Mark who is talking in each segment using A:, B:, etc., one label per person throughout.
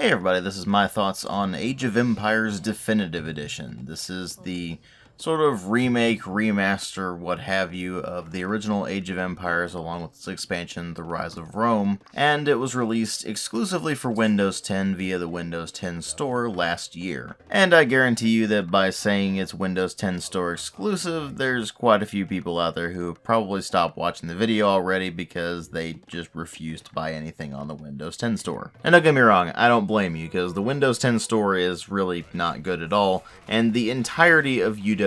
A: Hey everybody, this is my thoughts on Age of Empires Definitive Edition. This is the sort of remake, remaster, what have you, of the original Age of Empires along with its expansion, The Rise of Rome, and it was released exclusively for Windows 10 via the Windows 10 Store last year. And I guarantee you that by saying it's Windows 10 Store exclusive, there's quite a few people out there who have probably stopped watching the video already because they just refuse to buy anything on the Windows 10 Store. And don't get me wrong, I don't blame you, because the Windows 10 Store is really not good at all, and the entirety of UWP,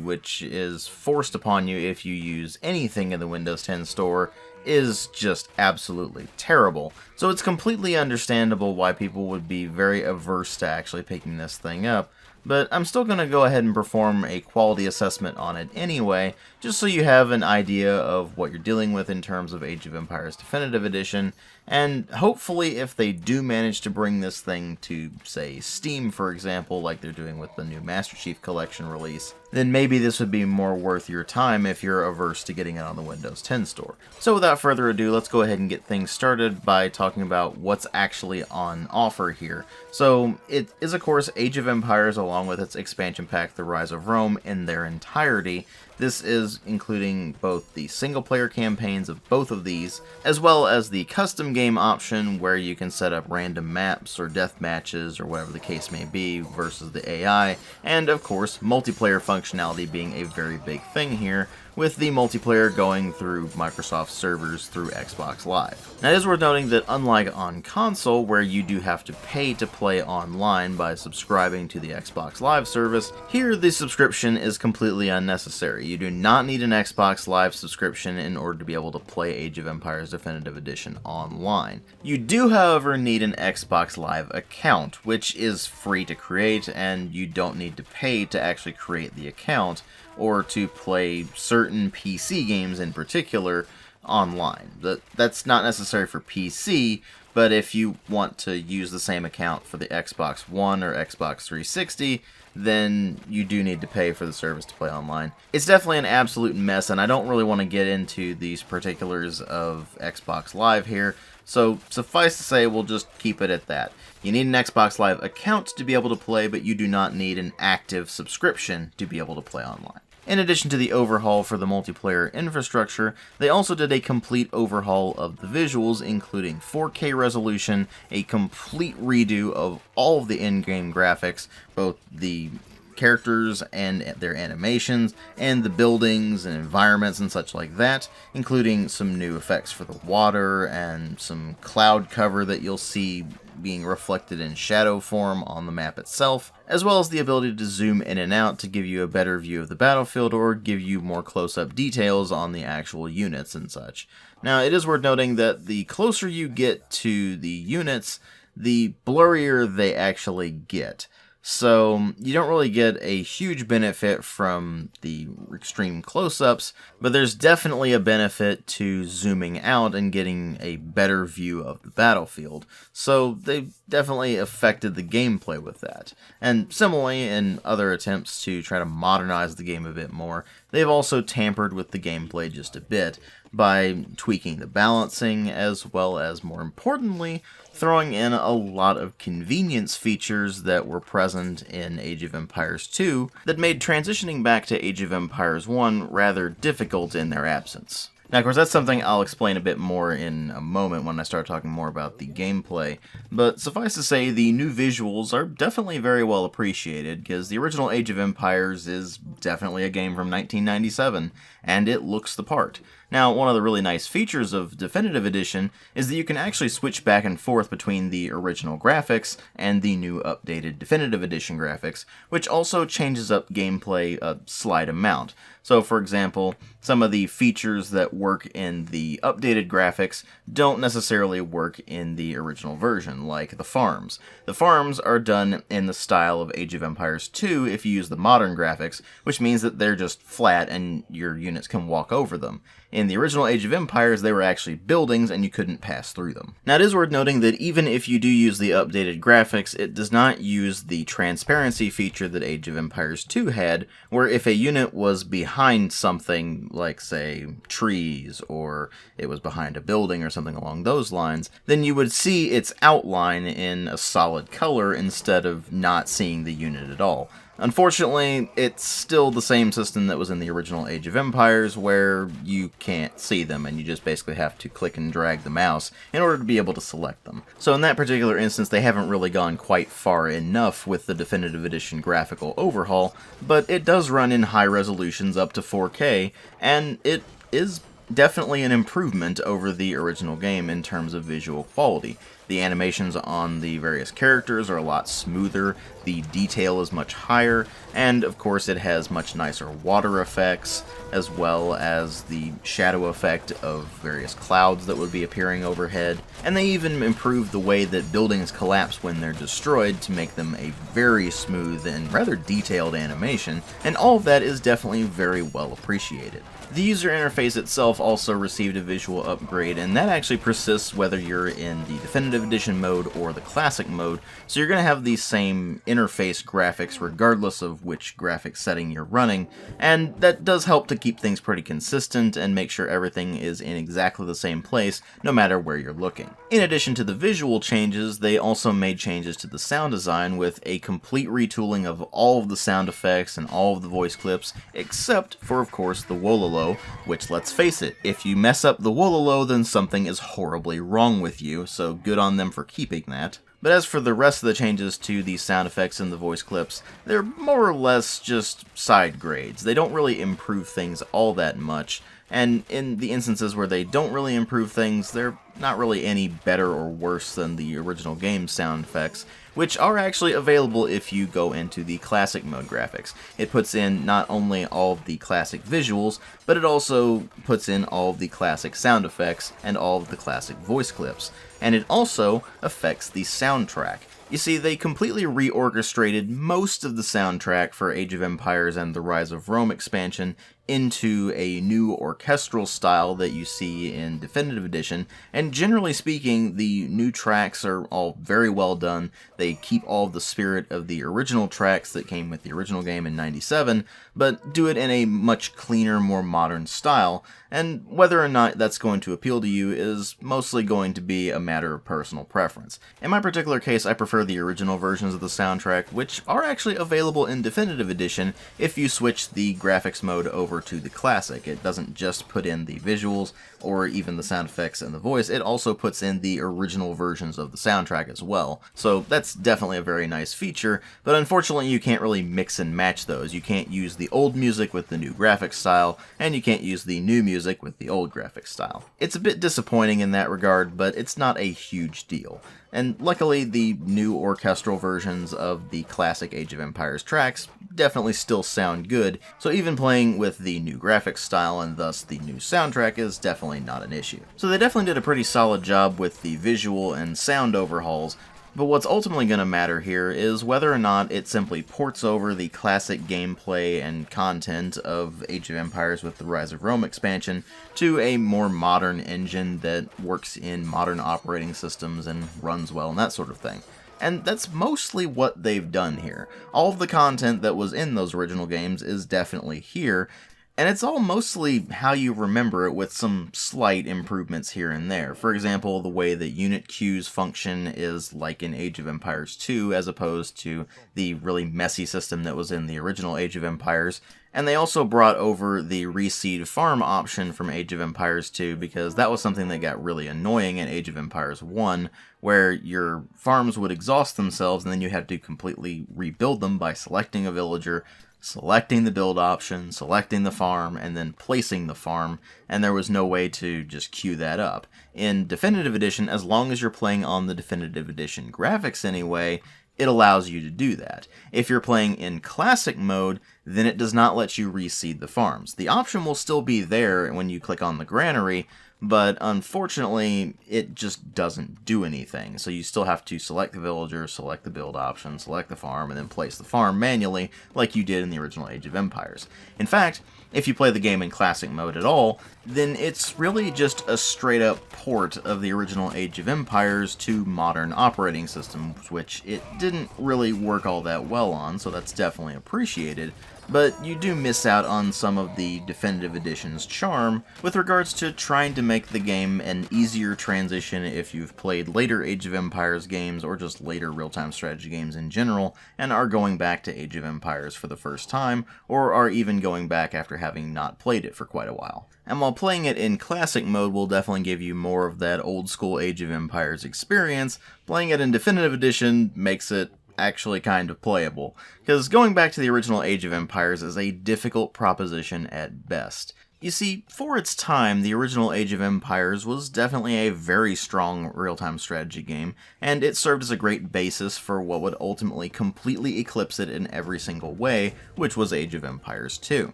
A: which is forced upon you if you use anything in the Windows 10 Store, is just absolutely terrible. So it's completely understandable why people would be very averse to actually picking this thing up, but I'm still going to go ahead and perform a quality assessment on it anyway, just so you have an idea of what you're dealing with in terms of Age of Empires Definitive Edition, and hopefully if they do manage to bring this thing to, say, Steam, for example, like they're doing with the new Master Chief Collection release, then maybe this would be more worth your time if you're averse to getting it on the Windows 10 Store. So without further ado, let's go ahead and get things started by talking about what's actually on offer here. So it is, of course, Age of Empires along with its expansion pack, The Rise of Rome, in their entirety. This is including both the single-player campaigns of both of these, as well as the custom game option where you can set up random maps or death matches or whatever the case may be versus the AI, and of course multiplayer functionality being a very big thing here, with the multiplayer going through Microsoft servers through Xbox Live. Now it is worth noting that unlike on console, where you do have to pay to play online by subscribing to the Xbox Live service, here the subscription is completely unnecessary. You do not need an Xbox Live subscription in order to be able to play Age of Empires Definitive Edition online. You do, however, need an Xbox Live account, which is free to create, and you don't need to pay to actually create the account, or to play certain PC games in particular online. That's not necessary for PC, but if you want to use the same account for the Xbox One or Xbox 360, then you do need to pay for the service to play online. It's definitely an absolute mess, and I don't really want to get into these particulars of Xbox Live here, so suffice to say, we'll just keep it at that. You need an Xbox Live account to be able to play, but you do not need an active subscription to be able to play online. In addition to the overhaul for the multiplayer infrastructure, they also did a complete overhaul of the visuals, including 4K resolution, a complete redo of all of the in-game graphics, both the characters and their animations, and the buildings and environments and such like that, including some new effects for the water and some cloud cover that you'll see being reflected in shadow form on the map itself, as well as the ability to zoom in and out to give you a better view of the battlefield or give you more close-up details on the actual units and such. Now, it is worth noting that the closer you get to the units, the blurrier they actually get. So you don't really get a huge benefit from the extreme close-ups, but there's definitely a benefit to zooming out and getting a better view of the battlefield. So they've definitely affected the gameplay with that. And similarly, in other attempts to try to modernize the game a bit more, they've also tampered with the gameplay just a bit by tweaking the balancing, as well as, more importantly, throwing in a lot of convenience features that were present in Age of Empires 2 that made transitioning back to Age of Empires 1 rather difficult in their absence. Now, of course, that's something I'll explain a bit more in a moment when I start talking more about the gameplay, but suffice to say, the new visuals are definitely very well appreciated, because the original Age of Empires is definitely a game from 1997, and it looks the part. Now, one of the really nice features of Definitive Edition is that you can actually switch back and forth between the original graphics and the new updated Definitive Edition graphics, which also changes up gameplay a slight amount. So, for example, some of the features that work in the updated graphics don't necessarily work in the original version, like the farms. The farms are done in the style of Age of Empires 2 if you use the modern graphics, which means that they're just flat and your units can walk over them. In the original Age of Empires, they were actually buildings and you couldn't pass through them. Now it is worth noting that even if you do use the updated graphics, it does not use the transparency feature that Age of Empires 2 had, where if a unit was behind something, like say trees, or it was behind a building or something along those lines, then you would see its outline in a solid color instead of not seeing the unit at all. Unfortunately, it's still the same system that was in the original Age of Empires, where you can't see them and you just basically have to click and drag the mouse in order to be able to select them. So in that particular instance, they haven't really gone quite far enough with the Definitive Edition graphical overhaul, but it does run in high resolutions up to 4K, and it is definitely an improvement over the original game in terms of visual quality. The animations on the various characters are a lot smoother, the detail is much higher, and of course it has much nicer water effects, as well as the shadow effect of various clouds that would be appearing overhead. And they even improved the way that buildings collapse when they're destroyed to make them a very smooth and rather detailed animation, and all of that is definitely very well appreciated. The user interface itself also received a visual upgrade, and that actually persists whether you're in the Definitive Edition mode or the Classic mode, so you're going to have the same interface graphics regardless of which graphics setting you're running, and that does help to keep things pretty consistent and make sure everything is in exactly the same place no matter where you're looking. In addition to the visual changes, they also made changes to the sound design with a complete retooling of all of the sound effects and all of the voice clips, except for, of course, the Wololo, which, let's face it, if you mess up the Wololo, then something is horribly wrong with you, so good on them for keeping that. But as for the rest of the changes to the sound effects and the voice clips, they're more or less just side grades. They don't really improve things all that much, and in the instances where they don't really improve things, they're not really any better or worse than the original game's sound effects, which are actually available if you go into the Classic mode graphics. It puts in not only all of the classic visuals, but it also puts in all of the classic sound effects and all of the classic voice clips. And it also affects the soundtrack. You see, they completely reorchestrated most of the soundtrack for Age of Empires and the Rise of Rome expansion into a new orchestral style that you see in Definitive Edition, and generally speaking, the new tracks are all very well done. They keep all of the spirit of the original tracks that came with the original game in '97, but do it in a much cleaner, more modern style, and whether or not that's going to appeal to you is mostly going to be a matter of personal preference. In my particular case, I prefer the original versions of the soundtrack, which are actually available in Definitive Edition if you switch the graphics mode over to the Classic. It doesn't just put in the visuals or even the sound effects and the voice, it also puts in the original versions of the soundtrack as well. So that's definitely a very nice feature, but unfortunately you can't really mix and match those. You can't use the old music with the new graphics style, and you can't use the new music with the old graphics style. It's a bit disappointing in that regard, but it's not a huge deal. And luckily, the new orchestral versions of the classic Age of Empires tracks definitely still sound good, so even playing with the new graphics style and thus the new soundtrack is definitely not an issue. So they definitely did a pretty solid job with the visual and sound overhauls, but what's ultimately going to matter here is whether or not it simply ports over the classic gameplay and content of Age of Empires with the Rise of Rome expansion to a more modern engine that works in modern operating systems and runs well and that sort of thing. And that's mostly what they've done here. All of the content that was in those original games is definitely here, and it's all mostly how you remember it with some slight improvements here and there. For example, the way that unit queues function is like in Age of Empires 2 as opposed to the really messy system that was in the original Age of Empires. And they also brought over the reseed farm option from Age of Empires 2 because that was something that got really annoying in Age of Empires 1, where your farms would exhaust themselves and then you had to completely rebuild them by selecting a villager, selecting the build option, selecting the farm, and then placing the farm, and there was no way to just queue that up. In Definitive Edition, as long as you're playing on the Definitive Edition graphics anyway, it allows you to do that. If you're playing in Classic mode, then it does not let you reseed the farms. The option will still be there when you click on the granary, but unfortunately, it just doesn't do anything. So you still have to select the villager, select the build option, select the farm, and then place the farm manually, like you did in the original Age of Empires. In fact, if you play the game in classic mode at all, then it's really just a straight-up port of the original Age of Empires to modern operating systems, which it didn't really work all that well on, so that's definitely appreciated. But you do miss out on some of the Definitive Edition's charm with regards to trying to make the game an easier transition if you've played later Age of Empires games or just later real-time strategy games in general and are going back to Age of Empires for the first time, or are even going back after having not played it for quite a while. And while playing it in classic mode will definitely give you more of that old school Age of Empires experience, playing it in Definitive Edition makes it actually kind of playable, because going back to the original Age of Empires is a difficult proposition at best. You see, for its time, the original Age of Empires was definitely a very strong real-time strategy game, and it served as a great basis for what would ultimately completely eclipse it in every single way, which was Age of Empires 2.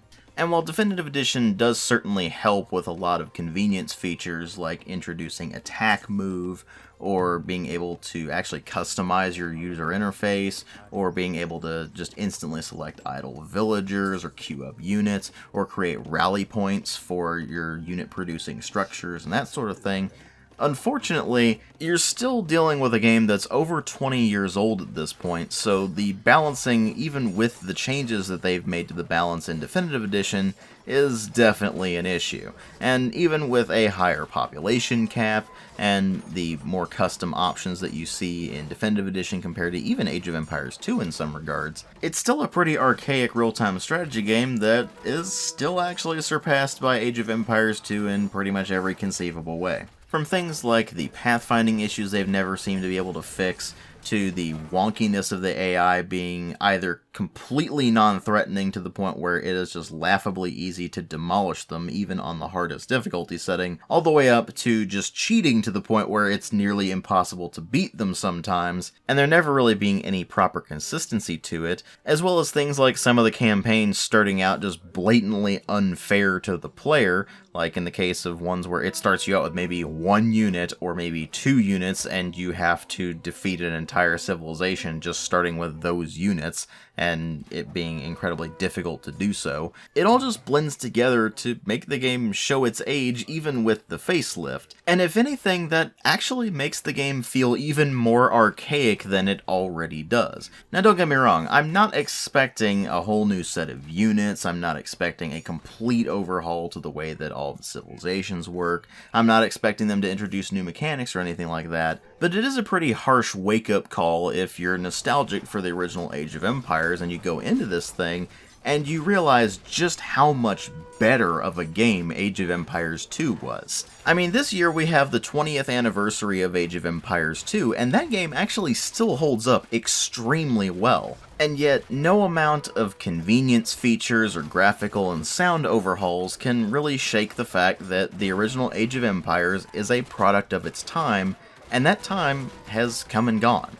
A: And while Definitive Edition does certainly help with a lot of convenience features like introducing attack move, or being able to actually customize your user interface, or being able to just instantly select idle villagers, or queue up units, or create rally points for your unit producing structures and that sort of thing, unfortunately, you're still dealing with a game that's over 20 years old at this point, so the balancing, even with the changes that they've made to the balance in Definitive Edition, is definitely an issue. And even with a higher population cap, and the more custom options that you see in Definitive Edition compared to even Age of Empires 2 in some regards, it's still a pretty archaic real-time strategy game that is still actually surpassed by Age of Empires 2 in pretty much every conceivable way. From things like the pathfinding issues they've never seemed to be able to fix, to the wonkiness of the AI being either completely non-threatening to the point where it is just laughably easy to demolish them even on the hardest difficulty setting, all the way up to just cheating to the point where it's nearly impossible to beat them sometimes, and there never really being any proper consistency to it, as well as things like some of the campaigns starting out just blatantly unfair to the player, like in the case of ones where it starts you out with maybe one unit or maybe two units and you have to defeat an entire civilization just starting with those units, and it being incredibly difficult to do so. It all just blends together to make the game show its age even with the facelift. And if anything, that actually makes the game feel even more archaic than it already does. Now don't get me wrong, I'm not expecting a whole new set of units, I'm not expecting a complete overhaul to the way that all the civilizations work, I'm not expecting them to introduce new mechanics or anything like that, but it is a pretty harsh wake-up call if you're nostalgic for the original Age of Empires and you go into this thing and you realize just how much better of a game Age of Empires 2 was. I mean, this year we have the 20th anniversary of Age of Empires 2, and that game actually still holds up extremely well. And yet, no amount of convenience features or graphical and sound overhauls can really shake the fact that the original Age of Empires is a product of its time, and that time has come and gone.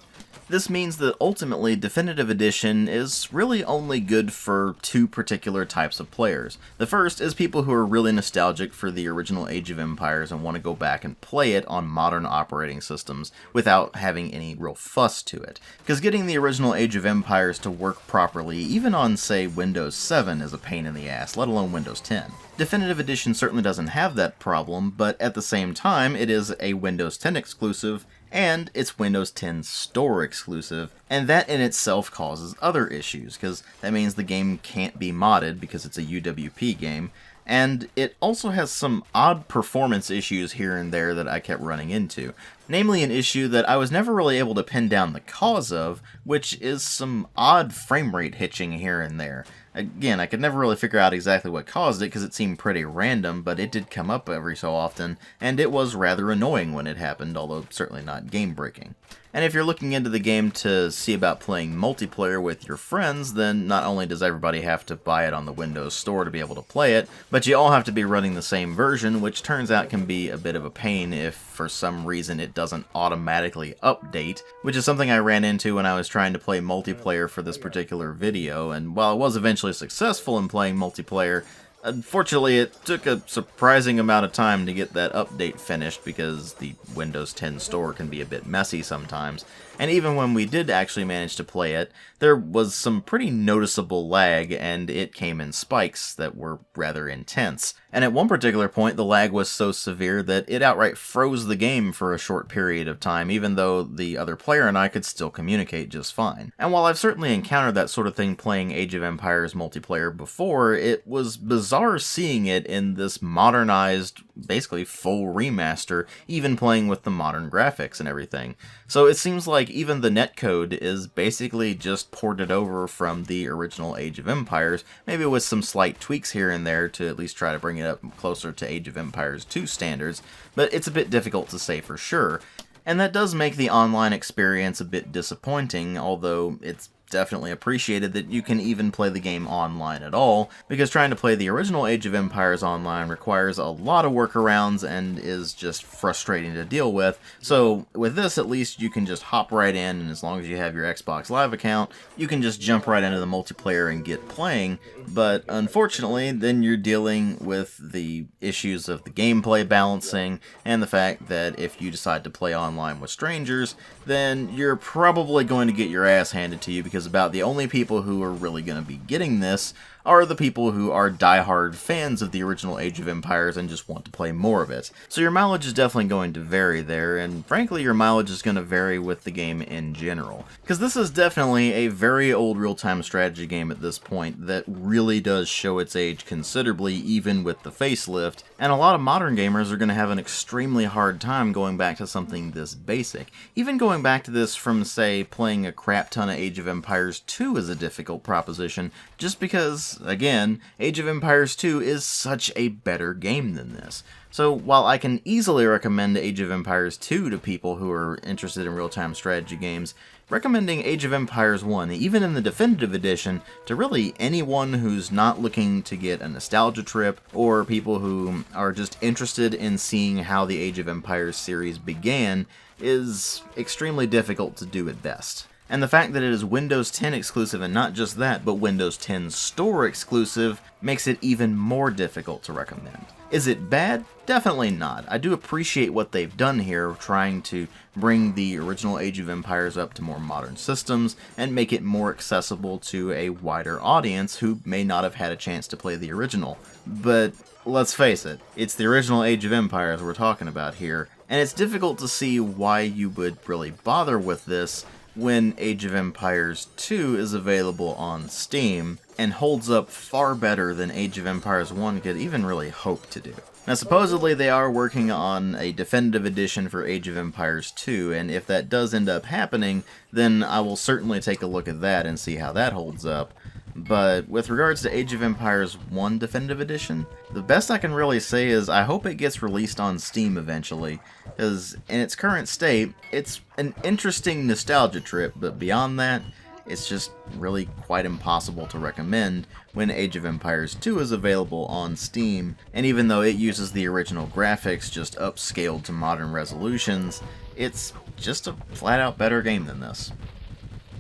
A: This means that ultimately Definitive Edition is really only good for two particular types of players. The first is people who are really nostalgic for the original Age of Empires and want to go back and play it on modern operating systems without having any real fuss to it. Because getting the original Age of Empires to work properly, even on, say, Windows 7 is a pain in the ass, let alone Windows 10. Definitive Edition certainly doesn't have that problem, but at the same time it is a Windows 10 exclusive, and it's Windows 10 Store exclusive, and that in itself causes other issues, because that means the game can't be modded because it's a UWP game, and it also has some odd performance issues here and there that I kept running into. Namely an issue that I was never really able to pin down the cause of, which is some odd frame rate hitching here and there. Again, I could never really figure out exactly what caused it because it seemed pretty random, but it did come up every so often, and it was rather annoying when it happened, although certainly not game-breaking. And if you're looking into the game to see about playing multiplayer with your friends, then not only does everybody have to buy it on the Windows Store to be able to play it, but you all have to be running the same version, which turns out can be a bit of a pain if for some reason it doesn't automatically update, which is something I ran into when I was trying to play multiplayer for this particular video, and while I was eventually successful in playing multiplayer, Unfortunately, it took a surprising amount of time to get that update finished because the Windows 10 store can be a bit messy sometimes, and even when we did actually manage to play it, there was some pretty noticeable lag, and it came in spikes that were rather intense. And at one particular point, the lag was so severe that it outright froze the game for a short period of time, even though the other player and I could still communicate just fine. And while I've certainly encountered that sort of thing playing Age of Empires multiplayer before, it was bizarre seeing it in this modernized, basically full remaster, even playing with the modern graphics and everything. So it seems like even the netcode is basically just ported over from the original Age of Empires, maybe with some slight tweaks here and there to at least try to bring it up closer to Age of Empires 2 standards, but it's a bit difficult to say for sure. And that does make the online experience a bit disappointing, although it's definitely appreciated that you can even play the game online at all, because trying to play the original Age of Empires online requires a lot of workarounds and is just frustrating to deal with. So with this, at least you can just hop right in, and as long as you have your Xbox Live account, you can just jump right into the multiplayer and get playing. But unfortunately, then you're dealing with the issues of the gameplay balancing and the fact that if you decide to play online with strangers, then you're probably going to get your ass handed to you, because about the only people who are really going to be getting this are the people who are diehard fans of the original Age of Empires and just want to play more of it. So your mileage is definitely going to vary there, and frankly your mileage is going to vary with the game in general. Because this is definitely a very old real-time strategy game at this point that really does show its age considerably, even with the facelift, and a lot of modern gamers are going to have an extremely hard time going back to something this basic. Even going back to this from, say, playing a crap ton of Age of Empires 2 is a difficult proposition, just because, again, Age of Empires 2 is such a better game than this. So while I can easily recommend Age of Empires 2 to people who are interested in real-time strategy games, recommending Age of Empires 1, even in the Definitive Edition, to really anyone who's not looking to get a nostalgia trip, or people who are just interested in seeing how the Age of Empires series began, is extremely difficult to do at best. And the fact that it is Windows 10 exclusive, and not just that, but Windows 10 Store exclusive, makes it even more difficult to recommend. Is it bad? Definitely not. I do appreciate what they've done here, trying to bring the original Age of Empires up to more modern systems, and make it more accessible to a wider audience who may not have had a chance to play the original. But let's face it, it's the original Age of Empires we're talking about here, and it's difficult to see why you would really bother with this when Age of Empires 2 is available on Steam, and holds up far better than Age of Empires 1 could even really hope to do. Now supposedly they are working on a definitive edition for Age of Empires 2, and if that does end up happening, then I will certainly take a look at that and see how that holds up. But with regards to Age of Empires 1 Definitive Edition, the best I can really say is I hope it gets released on Steam eventually, because in its current state, it's an interesting nostalgia trip, but beyond that, it's just really quite impossible to recommend when Age of Empires 2 is available on Steam, and even though it uses the original graphics just upscaled to modern resolutions, it's just a flat-out better game than this.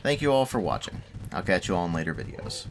A: Thank you all for watching. I'll catch you all in later videos.